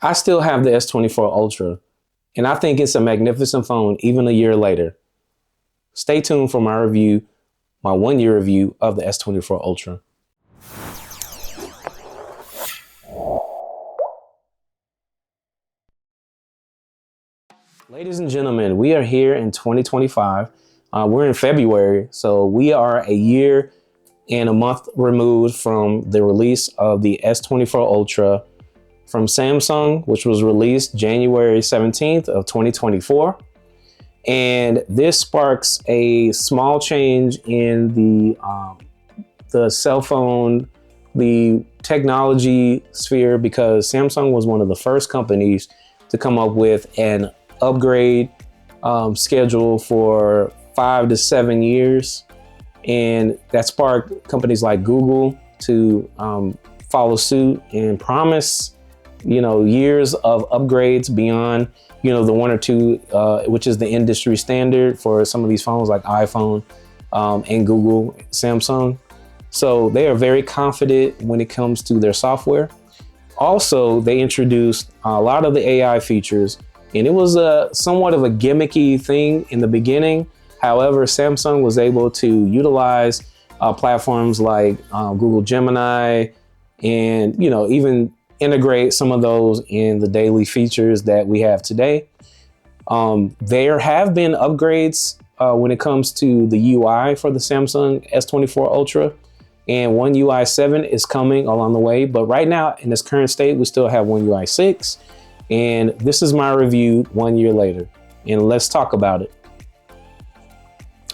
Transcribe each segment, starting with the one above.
I still have the S24 Ultra, and I think it's a magnificent phone even a year later. Stay tuned for my review, my 1-year review of the S24 Ultra. Ladies and gentlemen, we are here in 2025. We're in February, so we are a year and a month removed from the release of the S24 Ultra from Samsung, which was released January 17th of 2024. And this sparks a small change in the cell phone, the technology sphere, because Samsung was one of the first companies to come up with an upgrade schedule for 5 to 7 years. And that sparked companies like Google to follow suit and promise, years of upgrades beyond, the 1 or 2, which is the industry standard for some of these phones like iPhone and Google, Samsung. So they are very confident when it comes to their software. Also, they introduced a lot of the AI features, and it was somewhat of a gimmicky thing in the beginning. However, Samsung was able to utilize platforms like Google Gemini and, even integrate some of those in the daily features that we have today. There have been upgrades when it comes to the UI for the Samsung S24 Ultra, and One UI 7 is coming along the way. But right now, in its current state, we still have One UI 6, and this is my review 1 year later, and let's talk about it.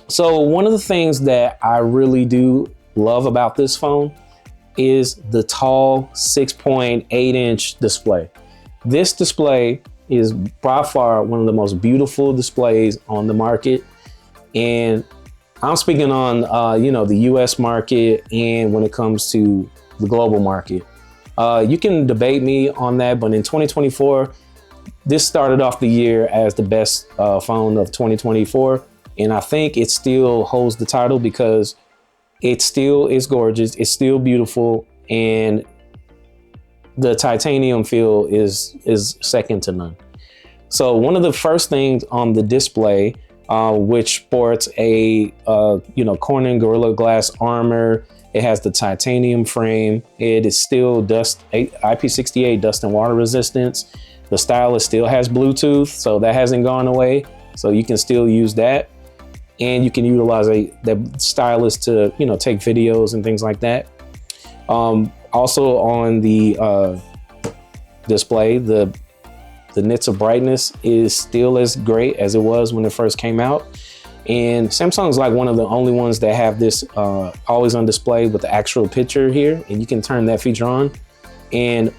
So one of the things that I really do love about this phone is the tall 6.8-inch display. This display is by far one of the most beautiful displays on the market. And I'm speaking on, the US market and when it comes to the global market. You can debate me on that, but in 2024, this started off the year as the best phone of 2024. And I think it still holds the title because it still is gorgeous. It's still beautiful. And the titanium feel is second to none. So one of the first things on the display, which sports a, Corning Gorilla Glass armor. It has the titanium frame. It is still IP68 dust and water resistance. The stylus still has Bluetooth, so that hasn't gone away. So you can still use that. And you can utilize the stylus to, take videos and things like that. Also on the display, the nits of brightness is still as great as it was when it first came out. And Samsung is like one of the only ones that have this always on display with the actual picture here, and you can turn that feature on. And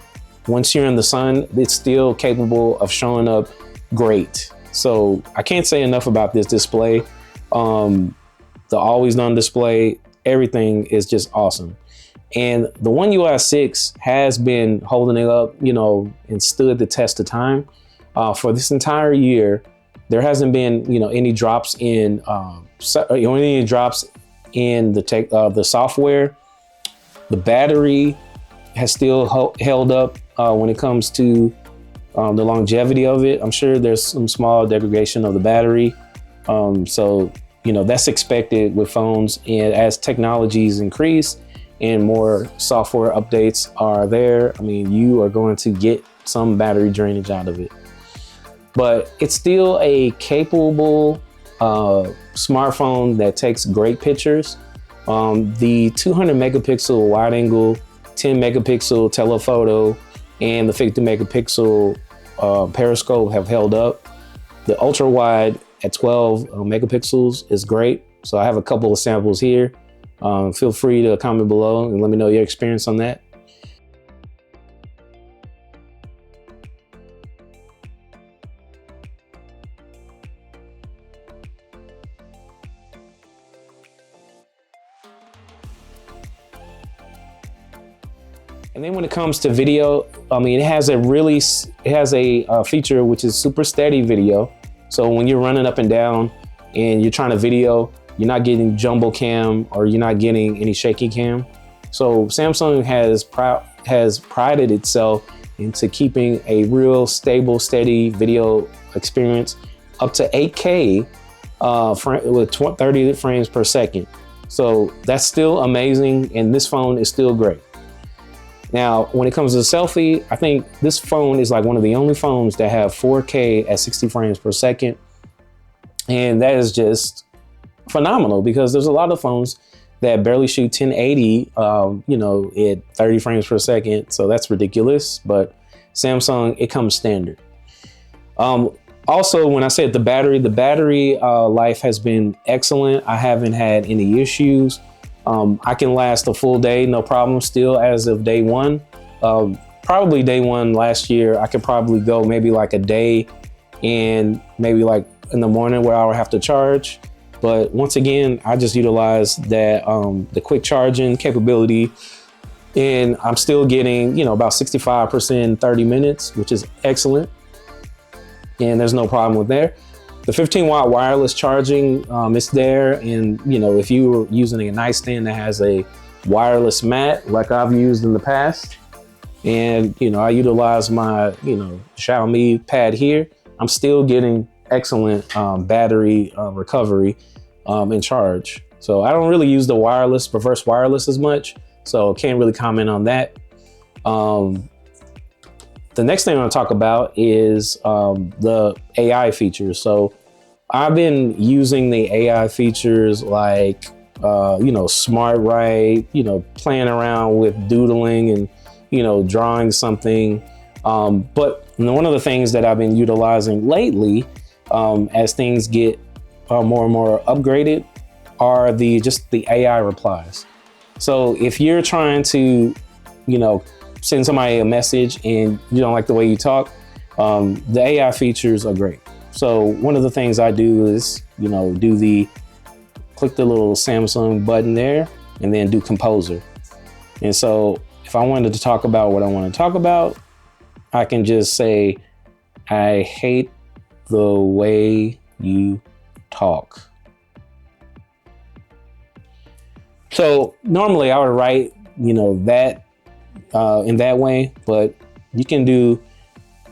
once you're in the sun, it's still capable of showing up great. So I can't say enough about this display. The always on display, everything is just awesome. And the One UI 6 has been holding it up, and stood the test of time. For this entire year, there hasn't been, any drops in, any drops in the software. The battery has still held up when it comes to the longevity of it. I'm sure there's some small degradation of the battery. So, that's expected with phones, and as technologies increase and more software updates are there, you are going to get some battery drainage out of it. But it's still a capable smartphone that takes great pictures. The 200 megapixel wide angle, 10 megapixel telephoto, and the 50 megapixel periscope have held up. The ultra wide at 12 megapixels is great. So I have a couple of samples here. Feel free to comment below and let me know your experience on that. And then when it comes to video, it has a feature which is super steady video. So when you're running up and down and you're trying to video, you're not getting jumbo cam or you're not getting any shaky cam. So Samsung has prided itself into keeping a real stable, steady video experience up to 8K with 30 frames per second. So that's still amazing, and this phone is still great. Now, when it comes to selfie, I think this phone is like one of the only phones that have 4K at 60 frames per second. And that is just phenomenal, because there's a lot of phones that barely shoot 1080, you know, at 30 frames per second. So that's ridiculous. But Samsung, it comes standard. Also, when I said the battery life has been excellent. I haven't had any issues. I can last a full day, no problem still as of day one. Probably day one last year, I could probably go maybe like a day and maybe like in the morning where I would have to charge. But once again, I just utilize that, the quick charging capability, and I'm still getting, you know, about 65% in 30 minutes, which is excellent. And there's no problem with there. The 15-watt wireless charging, it's there. And, you know, if you were using a nightstand that has a wireless mat like I've used in the past, and, you know, I utilize my, you know, Xiaomi pad here, I'm still getting excellent battery recovery and charge. So I don't really use the wireless, reverse wireless as much, so can't really comment on that. The next thing I want to talk about is the AI features. So I've been using the AI features like, you know, Smart Write, you know, playing around with doodling and, you know, drawing something. But one of the things that I've been utilizing lately, as things get more and more upgraded, are just the AI replies. So if you're trying to, you know, send somebody a message and you don't like the way you talk, the AI features are great. So one of the things I do is, you know, click the little Samsung button there and then do Composer. And so if I wanted to talk about what I want to talk about, I can just say, I hate the way you talk. So normally I would write, you know, that in that way, but you can do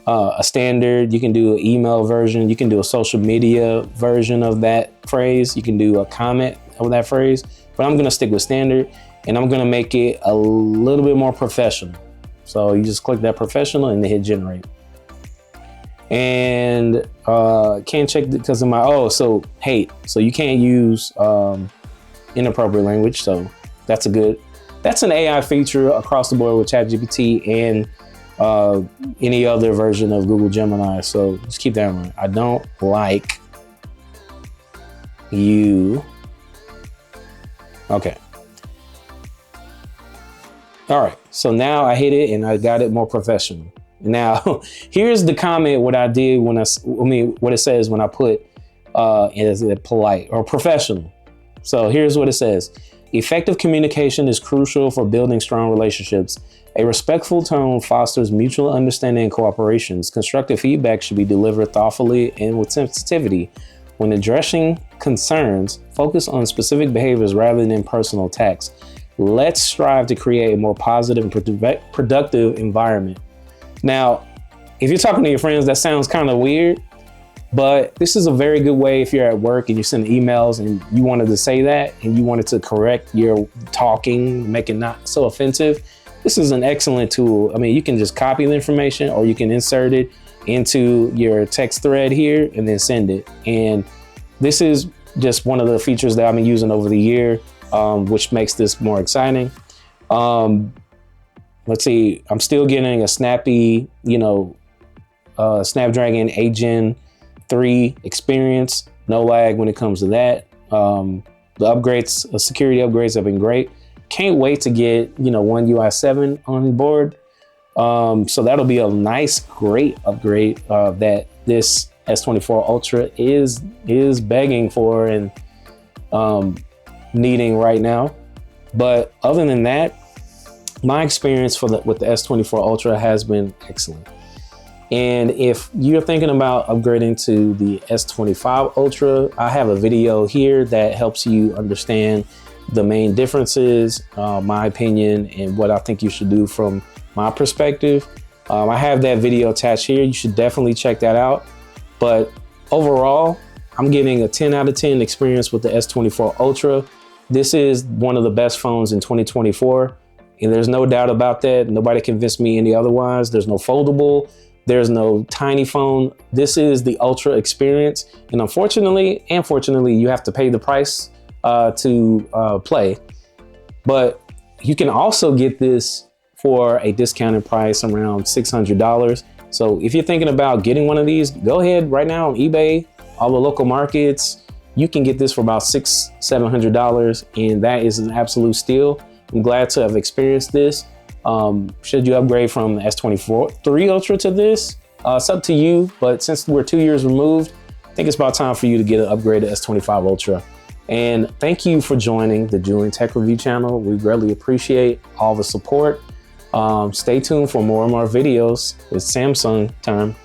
a standard, you can do an email version, you can do a social media version of that phrase, you can do a comment of that phrase, but I'm gonna stick with standard, and I'm gonna make it a little bit more professional. So you just click that professional and then hit generate. And can't check because of my, so hate. So you can't use inappropriate language, so that's an AI feature across the board with ChatGPT and any other version of Google Gemini. So just keep that in mind. I don't like you. Okay. All right. So now I hit it and I got it more professional. Now, here's the comment what I did when what it says when I put is it polite or professional. So here's what it says. Effective communication is crucial for building strong relationships. A respectful tone fosters mutual understanding and cooperation. Constructive feedback should be delivered thoughtfully and with sensitivity. When addressing concerns, focus on specific behaviors rather than personal attacks. Let's strive to create a more positive and productive environment. Now, if you're talking to your friends, that sounds kind of weird, but this is a very good way if you're at work and you send emails and you wanted to say that and you wanted to correct your talking, make it not so offensive. This is an excellent tool. I mean, you can just copy the information or you can insert it into your text thread here and then send it. And this is just one of the features that I've been using over the year, which makes this more exciting. Let's see, I'm still getting a snappy, you know, Snapdragon 8 Gen 3 experience, no lag when it comes to that. The upgrades, security upgrades have been great. Can't wait to get, you know, One UI 7 on board. So that'll be a nice, great upgrade that this S24 Ultra is begging for and needing right now. But other than that, my experience with the S24 Ultra has been excellent. And if you're thinking about upgrading to the S25 Ultra, I have a video here that helps you understand the main differences, my opinion, and what I think you should do from my perspective. I have that video attached here. You should definitely check that out. But overall, I'm getting a 10 out of 10 experience with the S24 Ultra. This is one of the best phones in 2024. And there's no doubt about that. Nobody convinced me any otherwise. There's no foldable. There's no tiny phone. This is the Ultra experience. And unfortunately, and fortunately, you have to pay the price to play. But you can also get this for a discounted price around $600. So if you're thinking about getting one of these, go ahead right now on eBay, all the local markets. You can get this for about $600-700, and that is an absolute steal. I'm glad to have experienced this. Should you upgrade from the S24 Ultra to this? It's up to you, but since we're 2 years removed, I think it's about time for you to get an upgraded S25 Ultra. And thank you for joining the Juleon Tech Review channel. We greatly appreciate all the support. Stay tuned for more and more videos. It's Samsung time.